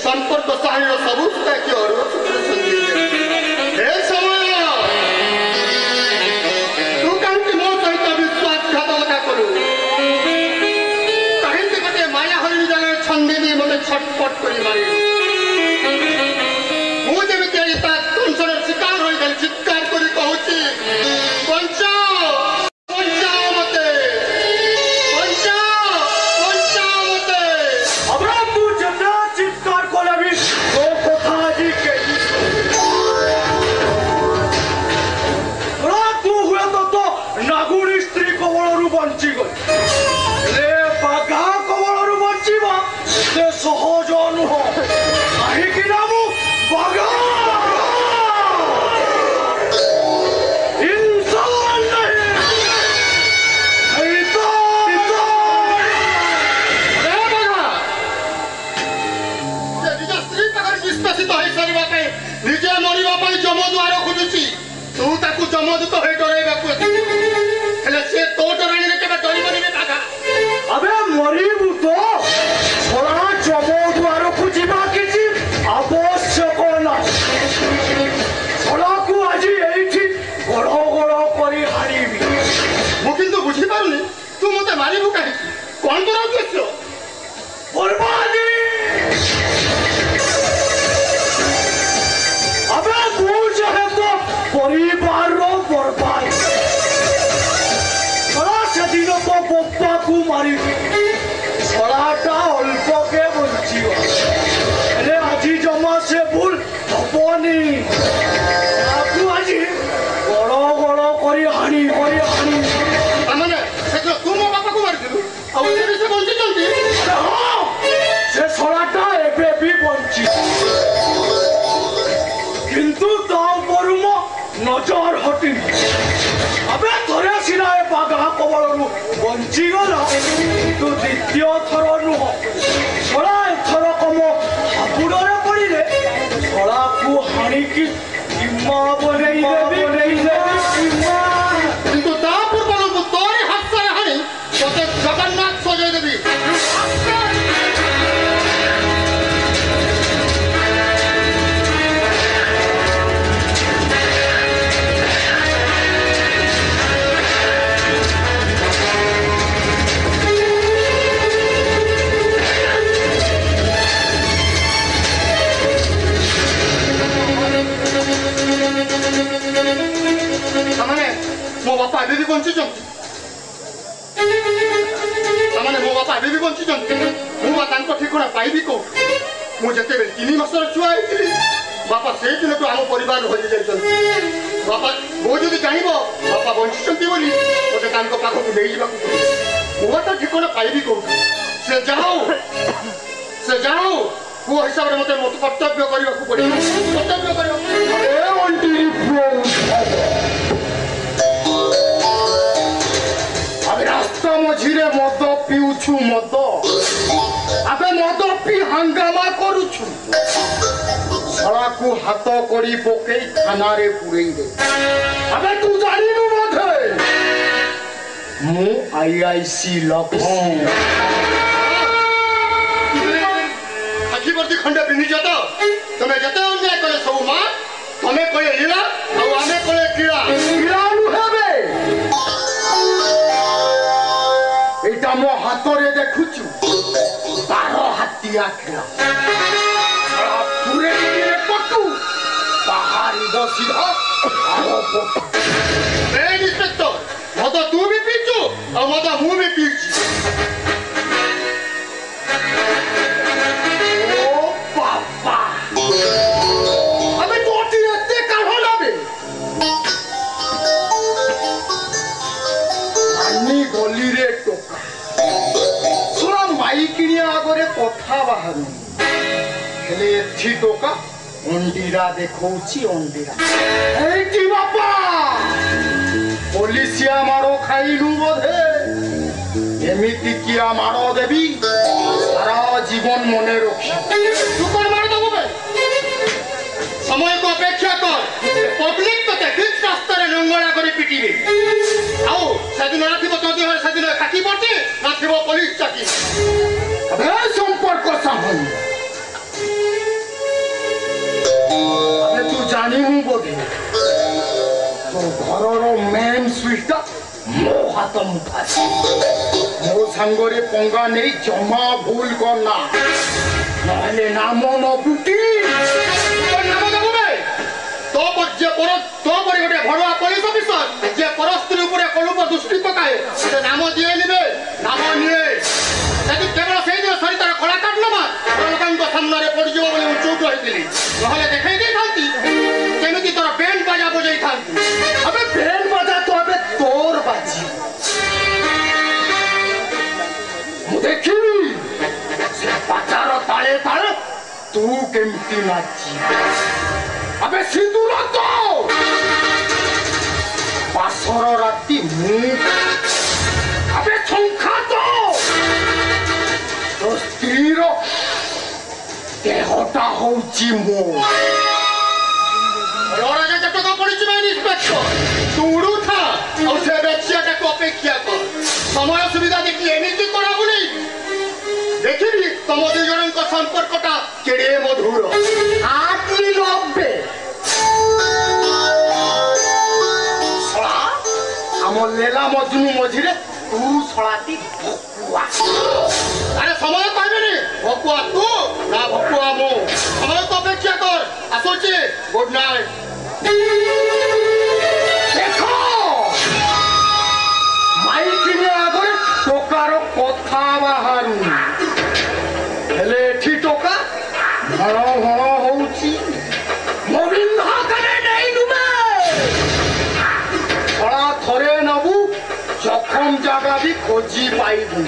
संपर्क साहिर सबूत की और समय तू कहीं मो सहित विश्वासघातकता कलु कहीं गोटे माया हरिणी जगह छंदी मत छटपट कर मारे मुझे कंचन शिकार हो गल चित्कार कर कहूँ सहज नुह कहीं नामु बगा इंसान नहीं स्त्री पाखर निष्पेषित हो सारा निजे मरवा जम द्वार खोजुची तू ताकू जमदूत हो डर से तो डराणी के डरबनी बाघा अबे मरबू तो जम द्वार को जीवा किसी आवश्यक ना छड़ा को आज ये गड़ गड़ कर हारिबी मुझे बुझी पारुनी तू मत मारू कहीं कौन तोर उद्देश्य बर्बादी अबे तू चाहे तो परिवार बर्बाद से दिन तो बप्पा को मारी छड़ाटा अल्प के बंचीब आज जमा से भूल हबनी आज गड़ गड़ कर हाणी तू मो बापा को मारी से बंची से छड़ाटा एबे भी बंची किंतु तापर मो नजर हटी अबे थोड़े सीना बाघा कबल बंची गला तू द्वितीय थर नुह छड़ा एथर कम हापुड़े पड़े छड़ा को हाणिकी इमा बनई किंतु ता पूर्व तोरी हाथ से हाणी तोते जगन्नाथ सजाई देवी मो बापा एबे भी बंची मो बापा एबे भी बंची मुझा ठिकଣା पाइबी को मुझे 3 मासर छुआ बापा से दिन तो आम परिवार हजि जाइछन बापा वो जदि जानिबो बापा बंची बोली मते तांको पाखकु ले जाबा मुझा ठिकଣା पाइबी को से जाओ वो हिसाब रे मते मत कर्तव्य करबा को पड़ी कर्तव्य करियो ए ओंटी रास्ता मझीरे मद पीउछु मद आबे मद पी हंगामा करूछु छड़ा को हाथ करी पके थाना रे पुरई दे अबे तू जानिनु मधे मु आईआईसी लखन आखि वर्ती खंडे पिनी जतो तमे जते अन्याय करे सब मा तमे कहे लीला आ आमे कहे कीड़ा कीड़ा नु हेबे एटा मो हाथ रे देखुछु 12 हाथिया खेला पूरे रे पट्टू पहाड़ी दो सीधा आओ पट्टू ए इंस्पेक्टर मत तू भी पीचू और मत मु भी पीची ओ पापा अबे तोटी एते काढो लाबे अन्नी गली रे टोका सुना माई किनिया आगरे कथा बाहर हेले एथि टोका अंडीरा देखौची अंडीरा एठी बापा पुलिसिया मारो खाइलु बोधे एमिति किया मारो देवी सारा जीवन मने रखी तू कर मार दबो बे समय को अपेक्षा कर पब्लिक तो बीच रास्ता रे नंगड़ा करी पिटीबे आओ सेदिन राथिबो तो देह सेदिन काकी पटे राथिबो पुलिस चाकी अबे संपर्क साहब सीधा मो हाथ मुठा मो सांगरे पंगा नहीं जमा भूल करना नहले नाम न बुटी नाम देबे तो जे पर तो पर गोटे भड़वा पुलिस ऑफिसर जे परस्त्री ऊपर कलुप दृष्टि पकाए से नाम दिए निबे नाम निए यदि केवल से दिन सरितार कला काटलो मा लोकांक सामने रे पड़ जिवो बोले चुप रहितली नहले देखाई दे थांती केमिति तोर बैंड बाजा बजाई थांती अबे बैंड बाजा तो अबे तोर बाजी मु देखिबी से पाचार ताले ताले तू केमिति नाची अबे सिंदूर तो पासर राती मु अबे छंखा तो स्त्रीर देहटा होची मो राजा जटका पड़िछि मैं इंस्पेक्टर तू उड़ू था और से बेचियाटा को अपेक्षा कर समय सुविधा देखि एमिति करा बोली देखिबी तम दु जनक संपर्कटा केडे मधुर आती लब्बे सळा हम लेला मजनू मझिरे तू सळाती भकुआ अरे समय कहबेनी भकुआ तू ना भकुआ मो समय तो अपेक्षा कर आसोची गुड नाइट देखो माइकिने आगरे टोकार कथा बाहारू हेले एठी टोका भण भण होउची मोबिन हाकरे नहीं नुमे छड़ा थरे नबु जखम जागा भी खोजी पाइबु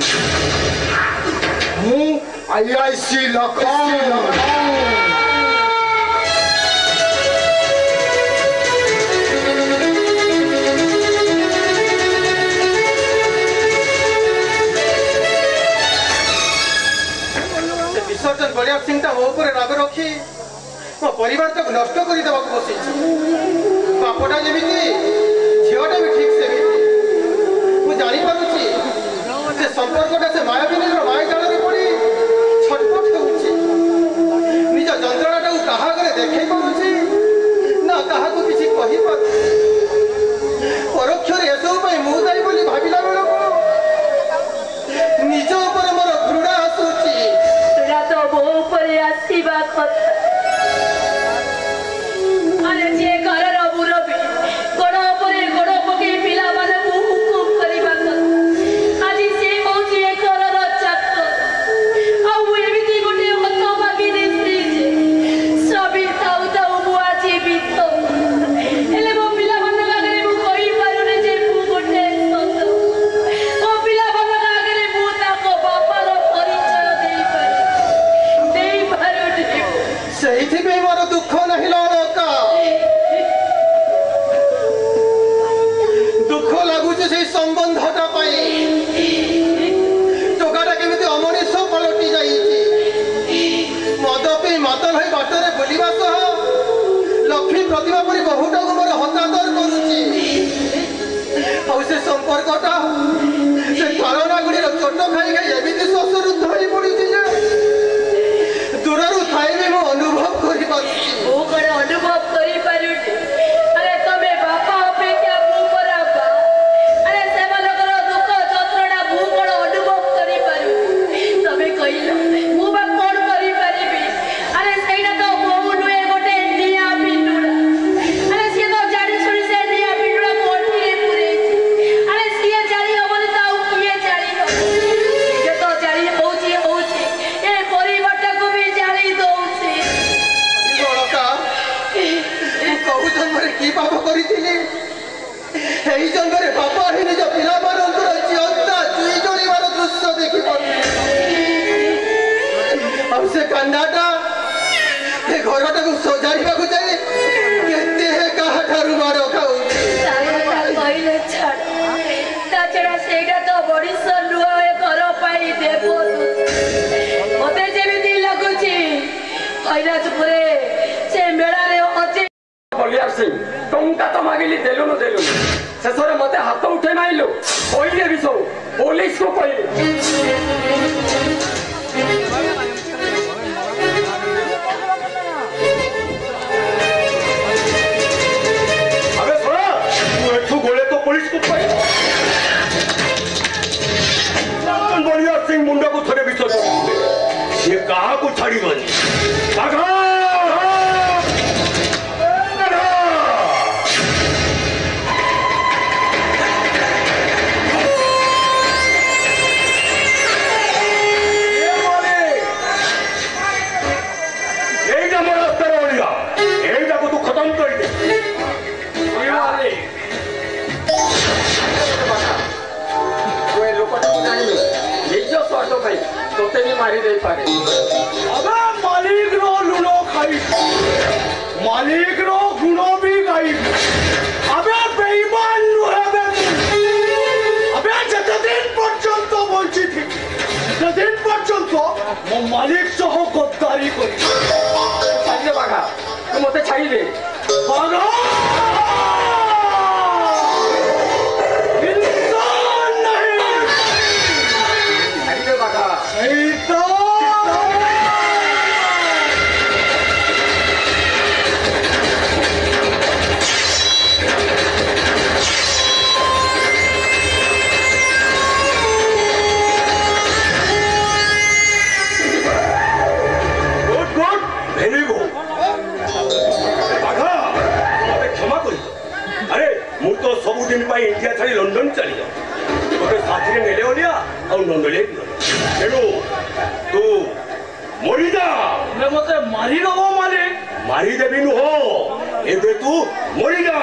मु आईआईसी लखन विसर्जन बलिया सिंह मो ऊपर राग रखी मो परिवार तक नष्ट कर बसई बापटा जमी झीटा भी ठीक से मुझे जापारुची से संपर्कटा से मायाबिनी माया जाल पड़ी छटपट होची निज जंत्रणा क्या देखे पारुची ना क्या किसी कही पार परोक्ष एसबू मु दायी बोली भाविला बेलू निज ऊपर मोर घृणा आसूची तो वो ऊपर आसीबा कथा अरे जे घर रबुरबी गोड़ ऊपर गोड़ पके पिला माने हुकुम करिबा कथा आज से कहूची ए घर रचात आ एमिति गोटे हत भागी देसी जे सभी ताउ ताउ बुआ जीवित एले मो पिला मन लागरे मु कहि पारुने जे मु गोटे सत ओ पिला मन लागरे मु ताको बापार परिचय देई पारे से मोर दुख नहीं लड़का दुख लगुच से संबंधटा टोकाटा केमी अमनीष पलटि जा मद पी मातल हो बाटर बुलवा सह लक्ष्मी प्रतिभा परी बहुटा को मोर हतादर करुची से संपर्कटा से धारणा गुड़ी चोट खाई खाई एमती श्वासरुद्ध हो पड़ी दूर थाई भी मु अनुभव कर अनुभव कर अरे तमे बापा अपेक्षा मु बराबा अरे से दुख जंत्रणा मु कौन अनुभव कर तमे कहल मु बा कौन कर अरे सहीटा तो मो नुहे गोटे निया पिंडुड़ा अरे सी तो जानी शुणी से निया पिंडुड़ा कोठी पुरे अरे सी जानी हबनी तो किए जानी ये तो जानी होची ए परिवारटा को भी जानी दउची कहू जन्म कि पाप करी जन्म बापा ही निज पिला जीवता चुई जोड़ार दृश्य देखी से कांडाटा घरटा को सजाड़ा जाए मार खाऊ मत जमी लगुच कैलाशपुरे से मेला बलिया सिंह टंका तो मागिली देलुनु शेष में मत हाथ उठे माइलु कहले भी सब पुलिस को कहले अबे सुना तू एठू गोले तो पुलिस को बलिया सिंह मुंडा को थोड़े विश्वास ये कहा को छाड़ी बनी तोते भी मारी दे पारे अबे मालिक रो लुणो खाई मालिक रो गुणो भी गाई अबे बेईमान नुहे बे अबे जतदिन पर्यंत बोलছি ঠিক जतदिन पर्यंत मो मालिक सह गद्दारी करी साजले बागा तू मते छाड़ी दे बागा इंडिया छाड़ी लंडन चली जाओ गोटे साथी नेले ओलिया और नंदले तेणु तू मरी जा मते मारी दबो मारी देवी नु हो एबे तू मरी जा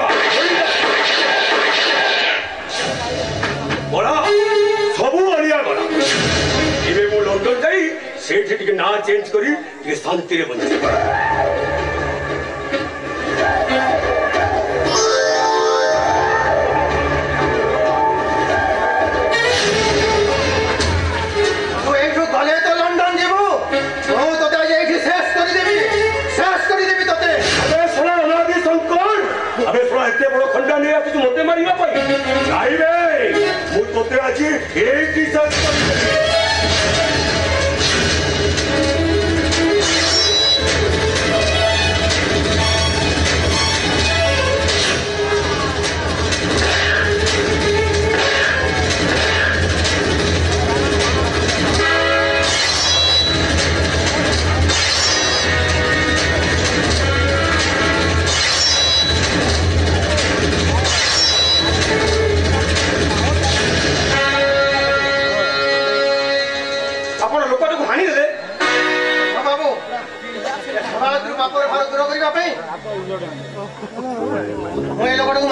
बड़ा सबू अलिया गला एबे मो लंडन जाई सेठी टिके ना चेंज करी टिके शांति रे बंद एते बड़ खंडा नहीं आती मते मारिया पाई नहीं बे मु तोते आजी एक ही साथ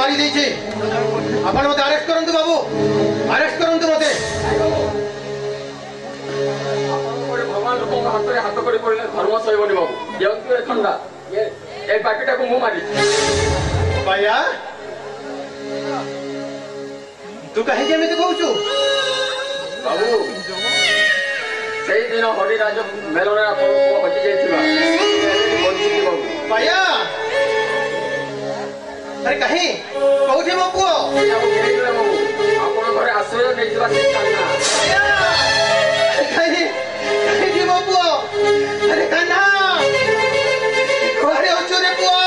मारी देछे आपण मते अरेस्ट करंतु बाबू अरेस्ट करंतु मते भगवान लोक हाथ रे हाथ करी पड़ले धर्म सहिबनी बाबू जेंतु ए खंडा ए बाकीटा को मु मारी भैया तू कहे जेमिति कहउछु बाबू सेही दिन हरिराज मेलना को हटि जाइथिबा बंची बाबू भैया अरे कहीं कौठी मो पुओ आपण घरे आश्रय नै जिबा से कान्हा कहीं कहीं मो पुओ अरे कान्हा घरे अछु रे पुओ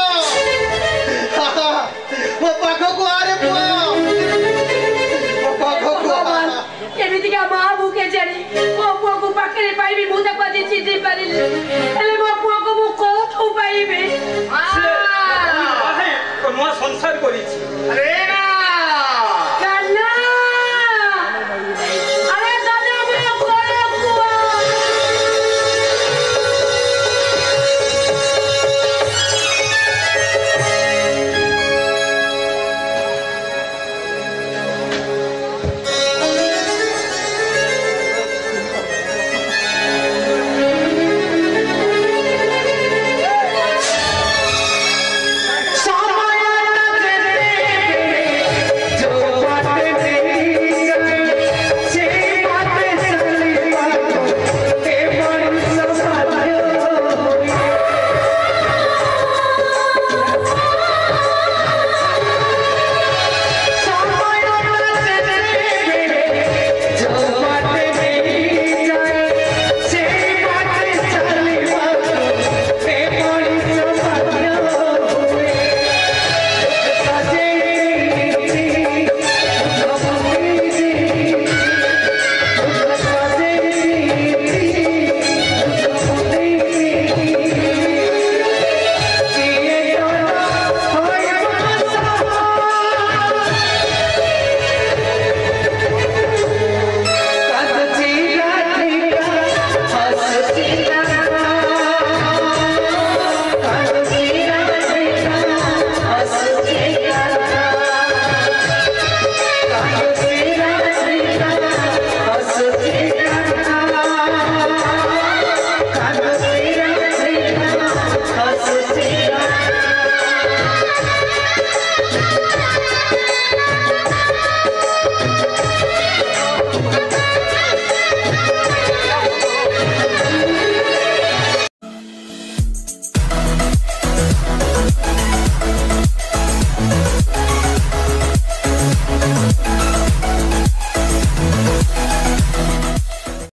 मो पाखो को आरे पुओ मो पाखो को केमिति का मां भूखे जानी मो पुओ को पाखरे पाइबी मु त कदी चिदी पारिले हेले मो पुओ को मु कोठू पाइबे संसार करी अरे